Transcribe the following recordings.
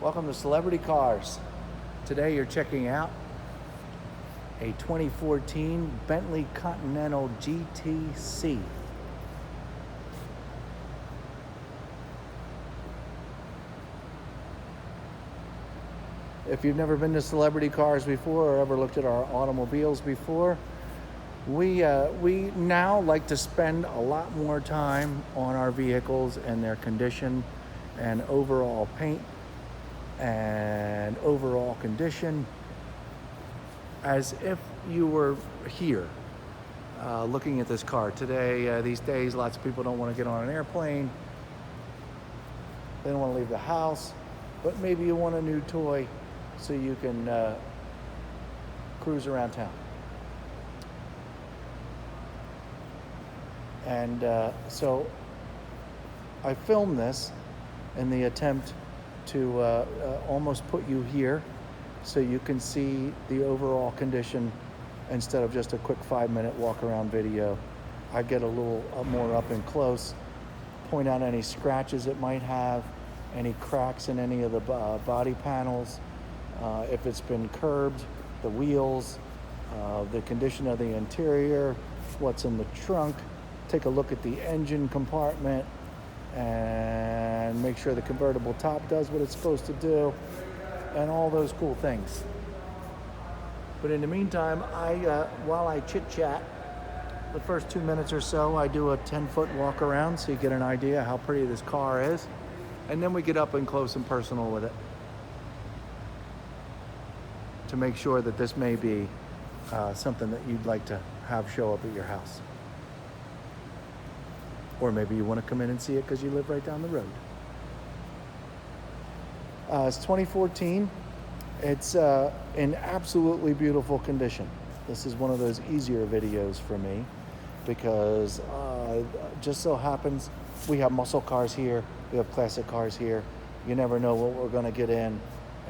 Welcome to Celebrity Cars. Today you're checking out a 2014 Bentley Continental GTC. If you've never been to Celebrity Cars before or ever looked at our automobiles before, we now like to spend a lot more time on our vehicles and their condition and overall paint and overall condition, as if you were here looking at this car. Today, these days, lots of people don't want to get on an airplane. They don't want to leave the house, but maybe you want a new toy so you can cruise around town. And so I filmed this in the attempt to almost put you here so you can see the overall condition instead of just a quick 5-minute walk around video. I get a little more up and close, point out any scratches it might have, any cracks in any of the body panels, if it's been curbed, the wheels, the condition of the interior, what's in the trunk, take a look at the engine compartment, and make sure the convertible top does what it's supposed to do, and all those cool things. But in the meantime, while I chit-chat, the first 2 minutes or so, I do a 10-foot walk around so you get an idea how pretty this car is, and then we get up and close and personal with it to make sure that this may be something that you'd like to have show up at your house. Or maybe you want to come in and see it because you live right down the road. It's 2014. It's in absolutely beautiful condition. This is one of those easier videos for me because just so happens we have muscle cars here, we have classic cars here. You never know what we're going to get in.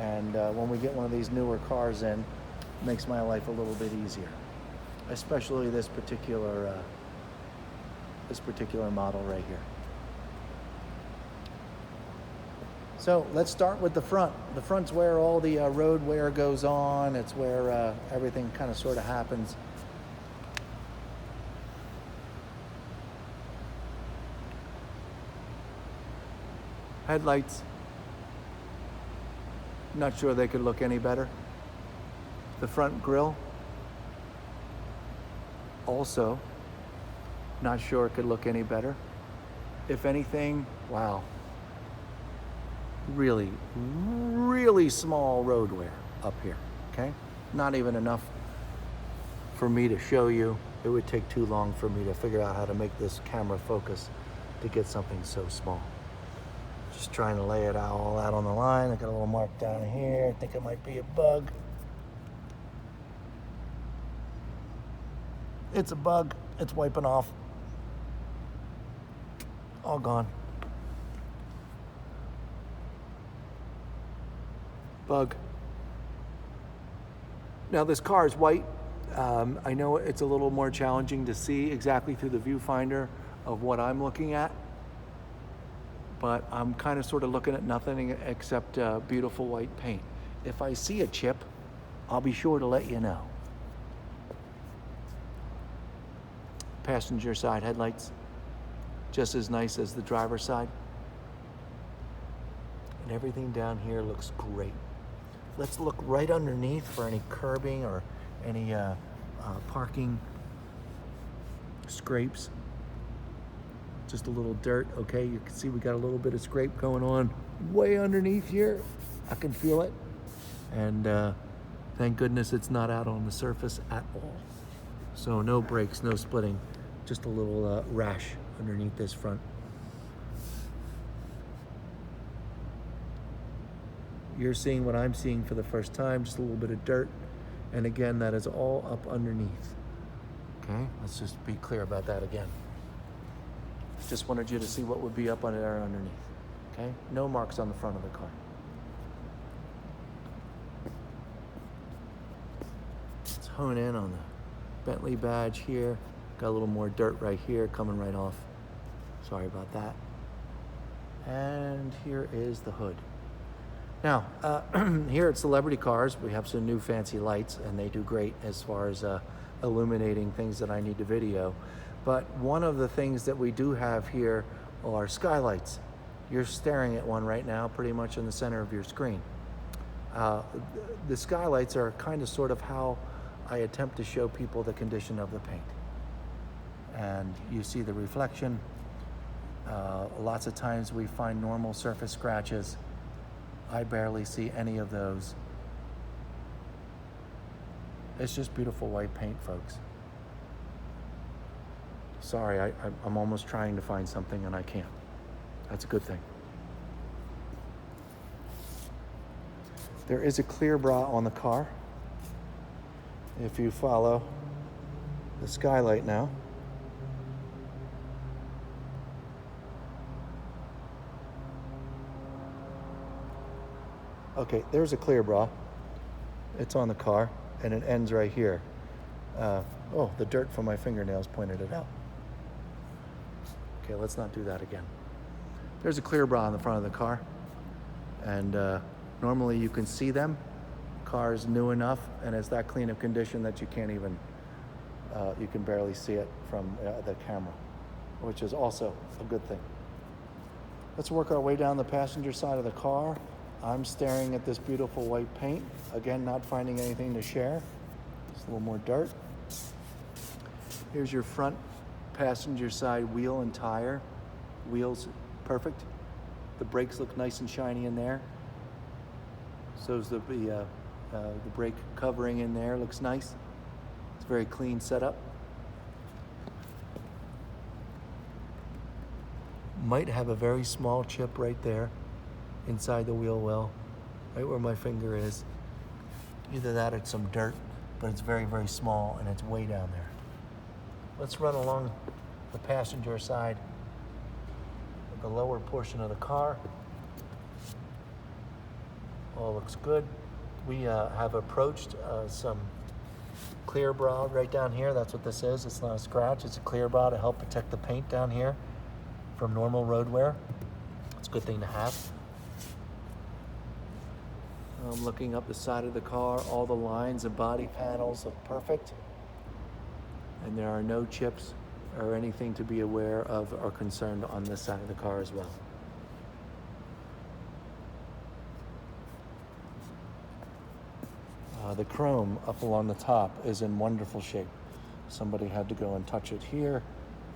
And when we get one of these newer cars in, it makes my life a little bit easier. Especially this particular model right here. So let's start with the front. The front's where all the road wear goes on. It's where everything kind of sort of happens. Headlights. Not sure they could look any better. The front grille. Also, not sure it could look any better. If anything, wow. Really, really small road wear up here, okay? Not even enough for me to show you. It would take too long for me to figure out how to make this camera focus to get something so small. Just trying to lay it all out on the line. I got a little mark down here. I think it might be a bug. It's a bug. It's wiping off. All gone. Bug. Now this car is white. I know it's a little more challenging to see exactly through the viewfinder of what I'm looking at, but I'm kind of sort of looking at nothing except beautiful white paint. If I see a chip, I'll be sure to let you know. Passenger side headlights, just as nice as the driver's side. And everything down here looks great. Let's look right underneath for any curbing or any parking scrapes. Just a little dirt, okay? You can see we got a little bit of scrape going on way underneath here. I can feel it. And thank goodness it's not out on the surface at all. So no breaks, no splitting, just a little rash underneath this front. You're seeing what I'm seeing for the first time, just a little bit of dirt. And again, that is all up underneath. Okay, let's just be clear about that again. Just wanted you to see what would be up on there underneath. Okay, no marks on the front of the car. Let's hone in on the Bentley badge here. Got a little more dirt right here coming right off. Sorry about that. And here is the hood. Now, here at Celebrity Cars, we have some new fancy lights, and they do great as far as illuminating things that I need to video. But one of the things that we do have here are skylights. You're staring at one right now, pretty much in the center of your screen. The skylights are kind of sort of how I attempt to show people the condition of the paint. And you see the reflection. Lots of times we find normal surface scratches. I barely see any of those. It's just beautiful white paint, folks. Sorry, I'm almost trying to find something and I can't. That's a good thing. There is a clear bra on the car. If you follow the skylight now. Okay, there's a clear bra. It's on the car, and it ends right here. Oh, the dirt from my fingernails pointed it out. Okay, let's not do that again. There's a clear bra on the front of the car, and normally you can see them. Car is new enough, and it's that clean of condition that you can't even, you can barely see it from the camera, which is also a good thing. Let's work our way down the passenger side of the car. I'm staring at this beautiful white paint. Again, not finding anything to share. Just a little more dirt. Here's your front passenger side wheel and tire. Wheels perfect. The brakes look nice and shiny in there. So's the brake covering in there looks nice. It's a very clean setup. Might have a very small chip right there inside the wheel well, right where my finger is. Either that or it's some dirt, but it's very, very small and it's way down there. Let's run along the passenger side of the lower portion of the car. All looks good. We have approached some clear bra right down here. That's what this is. It's not a scratch. It's a clear bra to help protect the paint down here from normal road wear. It's a good thing to have. I'm looking up the side of the car. All the lines and body panels look perfect. And there are no chips or anything to be aware of or concerned on this side of the car as well. The chrome up along the top is in wonderful shape. Somebody had to go and touch it here,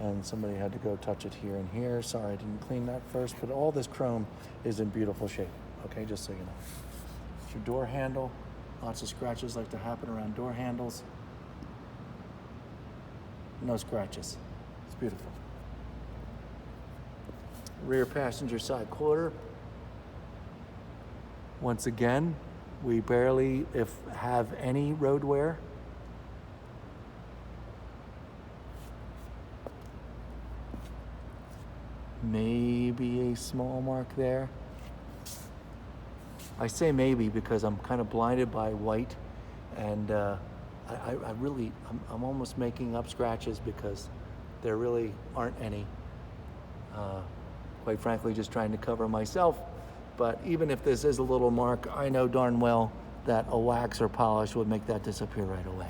and somebody had to go touch it here and here. Sorry, I didn't clean that first, but all this chrome is in beautiful shape. Okay, just so you know. It's your door handle. Lots of scratches like to happen around door handles. No scratches. It's beautiful. Rear passenger side quarter. Once again, we barely have any road wear. Maybe a small mark there. I say maybe because I'm kind of blinded by white, and I'm almost making up scratches because there really aren't any. Quite frankly, just trying to cover myself. But even if this is a little mark, I know darn well that a wax or polish would make that disappear right away.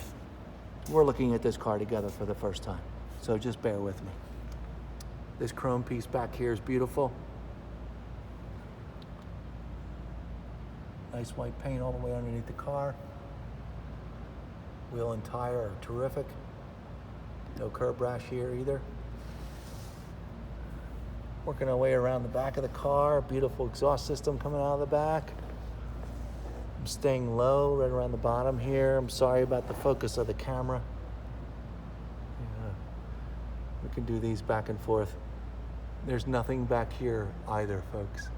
We're looking at this car together for the first time, so just bear with me. This chrome piece back here is beautiful. Nice white paint all the way underneath the car. Wheel and tire are terrific. No curb rash here either. Working our way around the back of the car. Beautiful exhaust system coming out of the back. I'm staying low right around the bottom here. I'm sorry about the focus of the camera. Yeah. We can do these back and forth. There's nothing back here either, folks.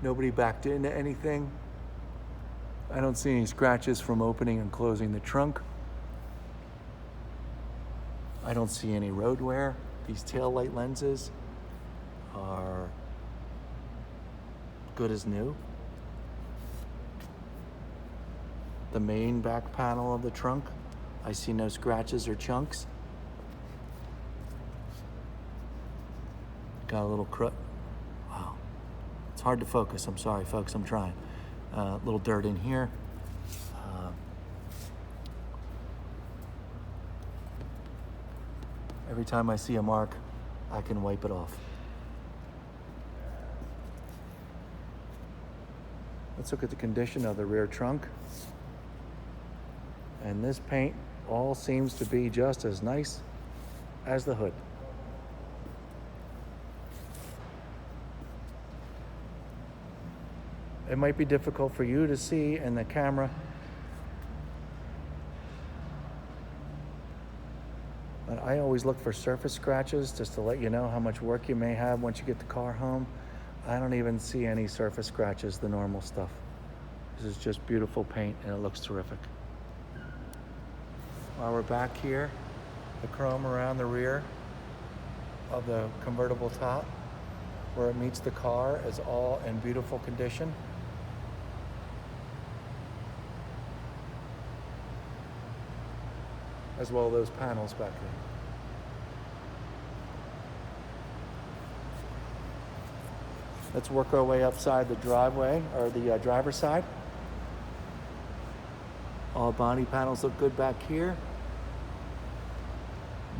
Nobody backed into anything. I don't see any scratches from opening and closing the trunk. I don't see any road wear. These tail light lenses are good as new. The main back panel of the trunk, I see no scratches or chunks. Got a little Wow. It's hard to focus. I'm sorry, folks. I'm trying. Little dirt in here. Every time I see a mark, I can wipe it off. Let's look at the condition of the rear trunk. And this paint all seems to be just as nice as the hood. It might be difficult for you to see in the camera, but I always look for surface scratches just to let you know how much work you may have once you get the car home. I don't even see any surface scratches, the normal stuff. This is just beautiful paint and it looks terrific. While we're back here, the chrome around the rear of the convertible top where it meets the car is all in beautiful condition. As well as those panels back there. Let's work our way upside the driveway, or the driver's side. All body panels look good back here.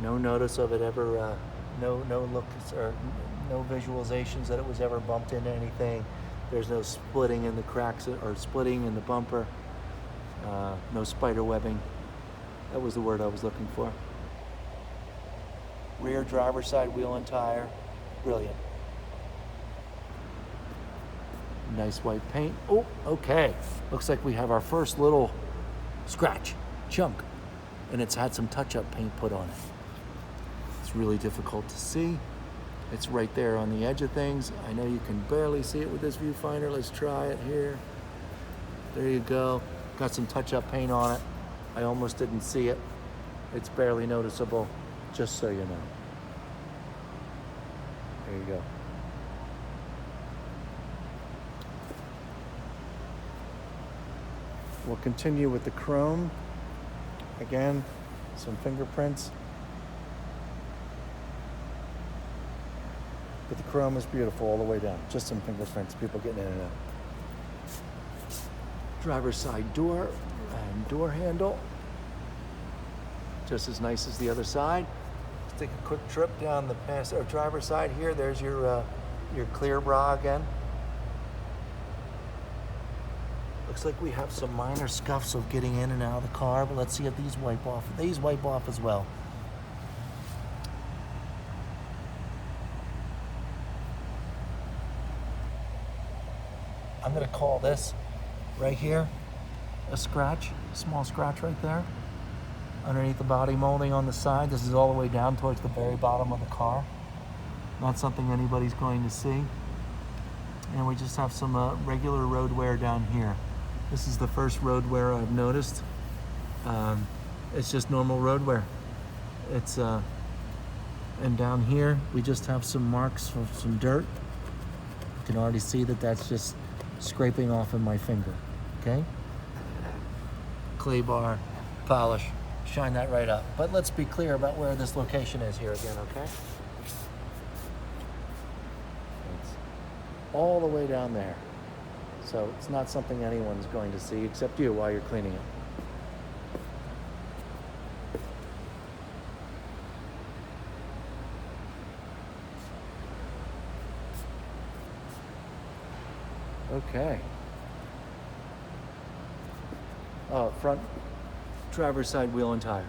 No notice of it ever, no looks or no visualizations that it was ever bumped into anything. There's no splitting in the cracks or splitting in the bumper. No spider webbing. That was the word I was looking for. Rear driver's side wheel and tire, brilliant. Nice white paint. Oh, okay. Looks like we have our first little scratch, chunk, and it's had some touch-up paint put on it. It's really difficult to see. It's right there on the edge of things. I know you can barely see it with this viewfinder. Let's try it here. There you go. Got some touch-up paint on it. I almost didn't see it. It's barely noticeable, just so you know. There you go. We'll continue with the chrome. Again, some fingerprints. But the chrome is beautiful all the way down. Just some fingerprints, people getting in and out. Driver's side door and door handle. Just as nice as the other side. Let's take a quick trip down the driver's side here. There's your clear bra again. Looks like we have some minor scuffs of getting in and out of the car, but let's see if these wipe off. These wipe off as well. I'm gonna call this right here a scratch, a small scratch right there. Underneath the body molding on the side. This is all the way down towards the very bottom of the car. Not something anybody's going to see. And we just have some regular road wear down here. This is the first road wear I've noticed. It's just normal road wear. It's and down here we just have some marks of some dirt. You can already see that that's just scraping off of my finger. Okay. Clay bar, polish, shine that right up. But let's be clear about where this location is here again. Okay. It's all the way down there. So it's not something anyone's going to see except you while you're cleaning it. Okay. Front driver's side wheel and tire.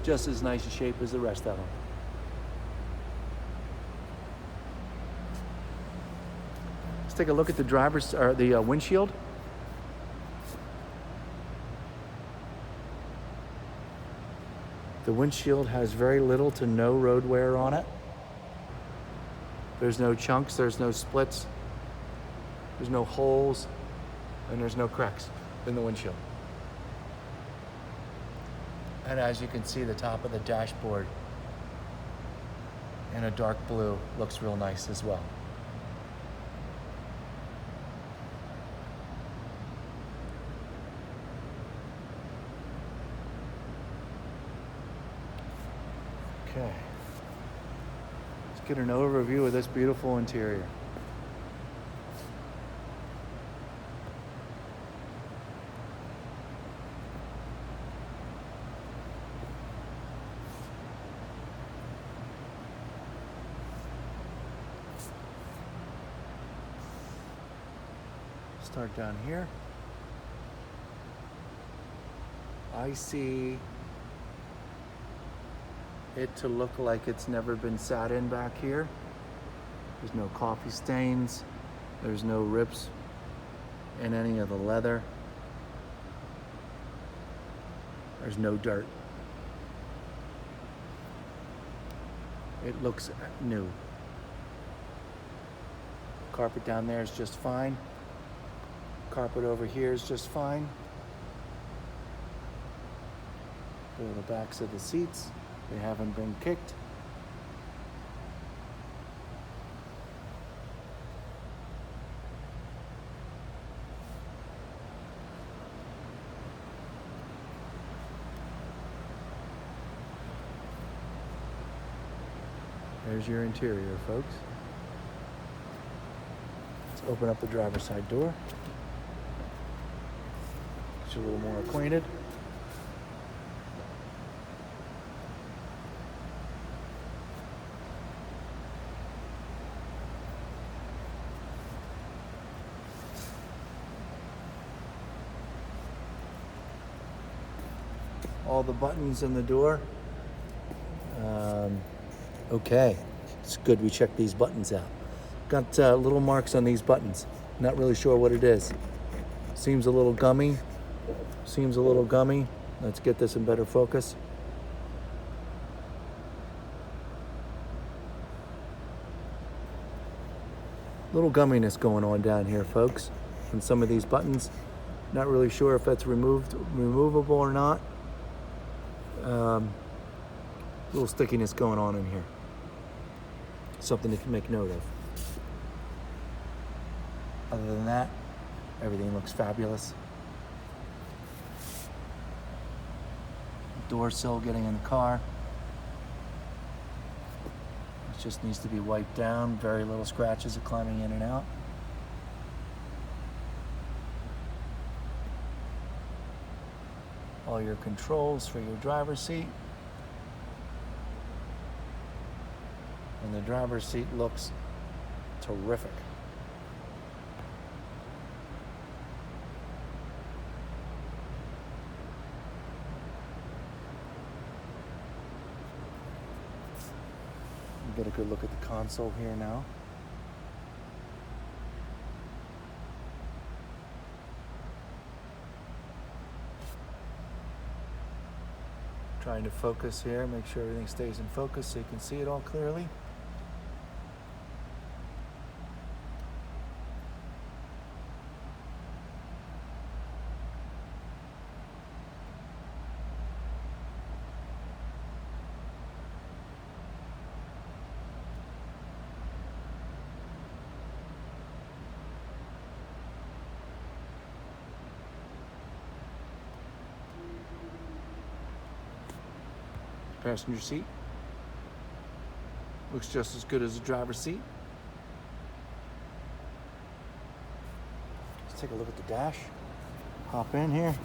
Just as nice a shape as the rest of them. Take a look at the windshield. The windshield has very little to no road wear on it. There's no chunks, there's no splits, there's no holes, and there's no cracks in the windshield. And as you can see, the top of the dashboard in a dark blue looks real nice as well. Okay, let's get an overview of this beautiful interior. Start down here. I see it to look like it's never been sat in back here. There's no coffee stains. There's no rips in any of the leather. There's no dirt. It looks new. Carpet down there is just fine. Carpet over here is just fine. There are the backs of the seats. They haven't been kicked. There's your interior, folks. Let's open up the driver's side door. Get you a little more acquainted. All the buttons in the door. Okay, it's good we checked these buttons out. Got little marks on these buttons. Not really sure what it is. Seems a little gummy. Let's get this in better focus. Little gumminess going on down here, folks, on some of these buttons. Not really sure if that's removable or not. Little stickiness going on in here. Something to make note of. Other than that, everything looks fabulous. Door sill getting in the car. It just needs to be wiped down. Very little scratches are climbing in and out. All your controls for your driver's seat. And the driver's seat looks terrific. Get a good look at the console here now. Trying to focus here, make sure everything stays in focus so you can see it all clearly. Passenger seat looks just as good as the driver's seat. Let's take a look at the dash. Hop in here.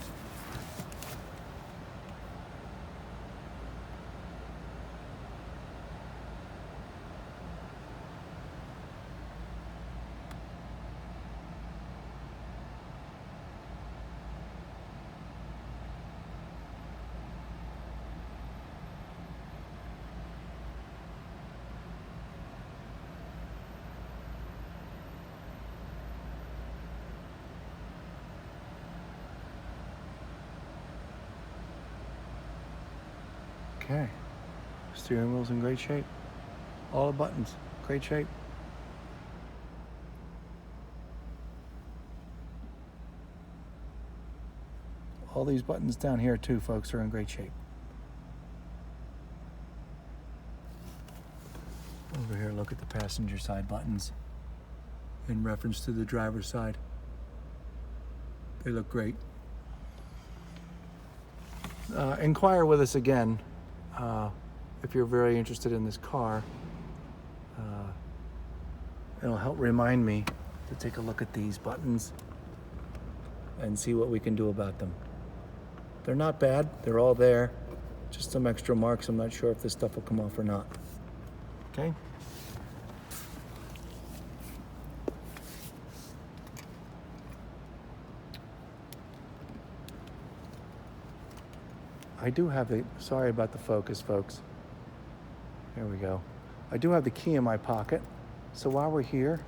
Okay, steering wheel's in great shape. All the buttons, great shape. All these buttons down here too, folks, are in great shape. Over here, look at the passenger side buttons in reference to the driver's side. They look great. Inquire with us again if you're very interested in this car. It'll help remind me to take a look at these buttons and see what we can do about them. They're not bad, they're all there. Just some extra marks. I'm not sure if this stuff will come off or not. Okay? I do have the, sorry about the focus, folks. Here we go. I do have the key in my pocket. So while we're here,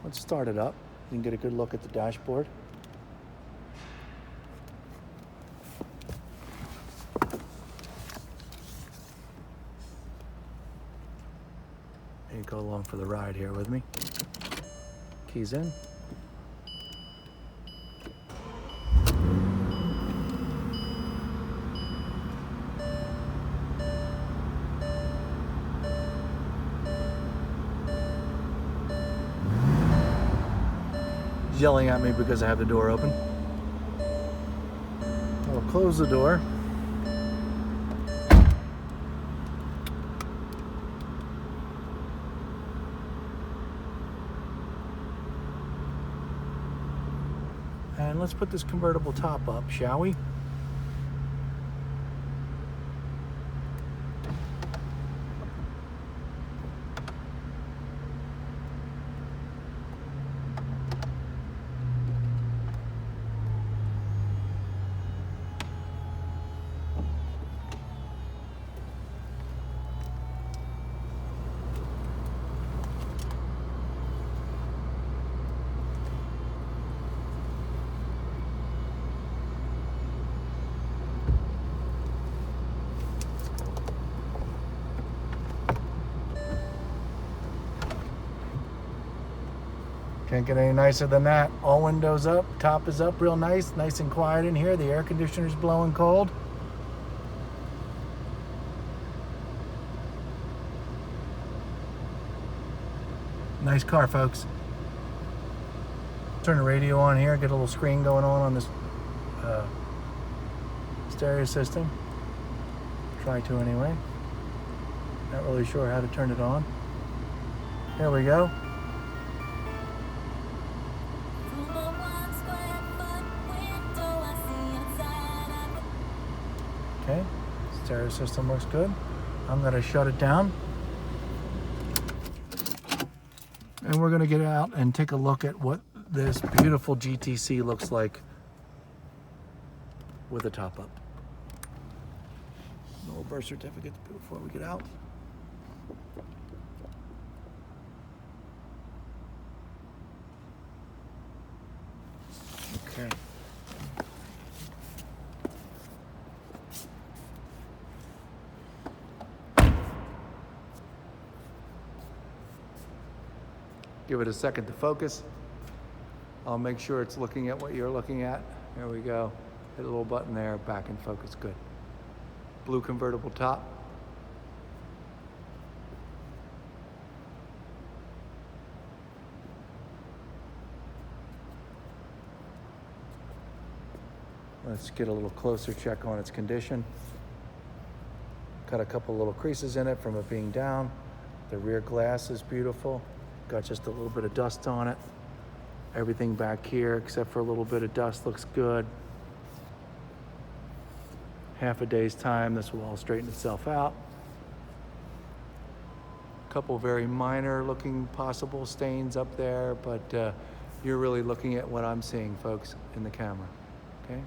let's start it up. You can get a good look at the dashboard. You go along for the ride here with me. Keys in. He's yelling at me because I have the door open. I'll close the door. And let's put this convertible top up, shall we? Can't get any nicer than that. All windows up, top is up real nice and quiet in here. The air conditioner's blowing cold. Nice car, folks. Turn the radio on here, get a little screen going on this stereo system. Try to anyway. Not really sure how to turn it on. There we go. Okay, stereo system looks good. I'm gonna shut it down. And we're gonna get out and take a look at what this beautiful GTC looks like with a top up. A little birth certificate before we get out. Okay. Give it a second to focus. I'll make sure it's looking at what you're looking at. There we go. Hit a little button there, back in focus, good. Blue convertible top. Let's get a little closer check on its condition. Cut a couple little creases in it from it being down. The rear glass is beautiful. Got just a little bit of dust on it. Everything back here, except for a little bit of dust, looks good. Half a day's time, this will all straighten itself out. A couple very minor looking possible stains up there, but you're really looking at what I'm seeing, folks, in the camera, okay?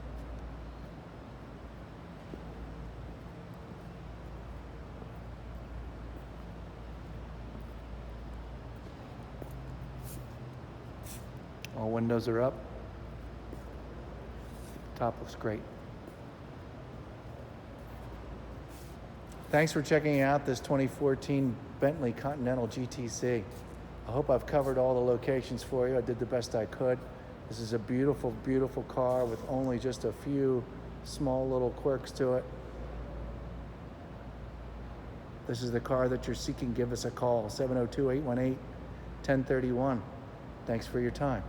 All windows are up. Top looks great. Thanks for checking out this 2014 Bentley Continental GTC. I hope I've covered all the locations for you. I did the best I could. This is a beautiful, beautiful car with only just a few small little quirks to it. This is the car that you're seeking. Give us a call, 702-818-1031. Thanks for your time.